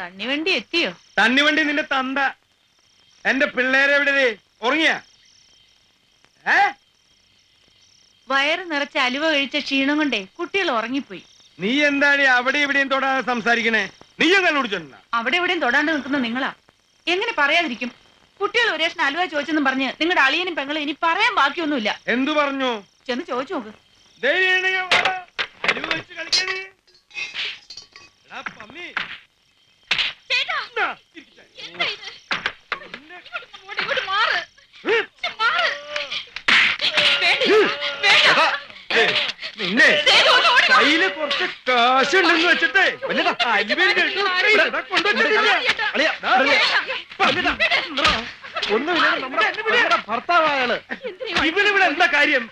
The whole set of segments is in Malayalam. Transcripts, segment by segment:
തണ്ണിവണ്ടി എത്തിയോ? തണ്ണിവണ്ടി നിന്റെ തന്ത. എന്റെ പിള്ളേരെ എവിടെ? ഉറങ്ങിയ? വയറ് നിറച്ച അലുവ കഴിച്ച ക്ഷീണം കൊണ്ടേ കുട്ടികൾ ഉറങ്ങിപ്പോയി. നീ എന്താണ് അവിടെ ഇവിടെയും തൊടാതെ സംസാരിക്കണേ? നീയും കണ്ടുപിടിച്ചോണ്ട? അവിടെ എവിടെയും തൊടാണ്ട് നിൽക്കുന്ന നിങ്ങളാ. എങ്ങനെ പറയാതിരിക്കും? കുട്ടികൾ ഒരു രേഷൻ അലുവ ചോദിച്ചെന്നും പറഞ്ഞ് നിങ്ങളുടെ അളിയനും പെങ്ങളും ഇനി പറയാൻ ബാക്കിയൊന്നുമില്ല. എന്തു പറഞ്ഞു? ചെന്ന് ചോദിച്ചു നോക്ക്. നിന്നെ കയ്യില് കുറച്ച് കാശുണ്ടെന്ന് വെച്ചിട്ടേ ഭർത്താവായാള് ഇവനിവിടെ എന്താ കാര്യം?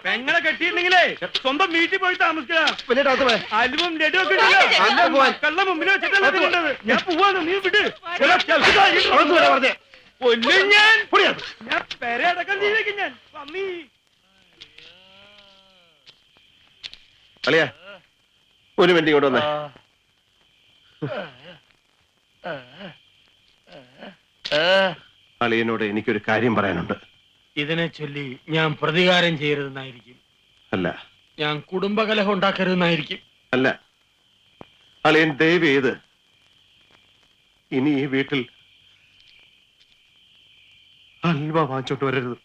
പെങ്ങളെ കെട്ടിയിട്ടുണ്ടെങ്കിലേ സ്വന്തം വീട്ടിൽ പോയി താമസിക്കുക. അലുവും ലഡുവും ഒക്കെ കള്ള മുമ്പിൽ വെച്ചിട്ടത്. ഞാൻ പോവാന്ന്, നീ വിട്ട് കൊല്ലും ഞാൻ. ഞാൻ പെരടക്കം ചെയ്തേക്കും ഞാൻ. പമ്മി അളിയ ഒരു മിനിറ്റ് ഇങ്ങോട്ട് വന്നേ. അളിയനോട് എനിക്കൊരു കാര്യം പറയാനുണ്ട്. ഇതിനെ ചൊല്ലി ഞാൻ പ്രതികാരം ചെയ്യരുതെന്നായിരിക്കും. അല്ല, ഞാൻ കുടുംബകലഹം ഉണ്ടാക്കരുതെന്നായിരിക്കും. അല്ല, അളിയൻ ദയവ് ചെയ്ത് ഇനി ഈ വീട്ടിൽ അൽവ വാങ്ങിച്ചോട്ട് വരരുത്.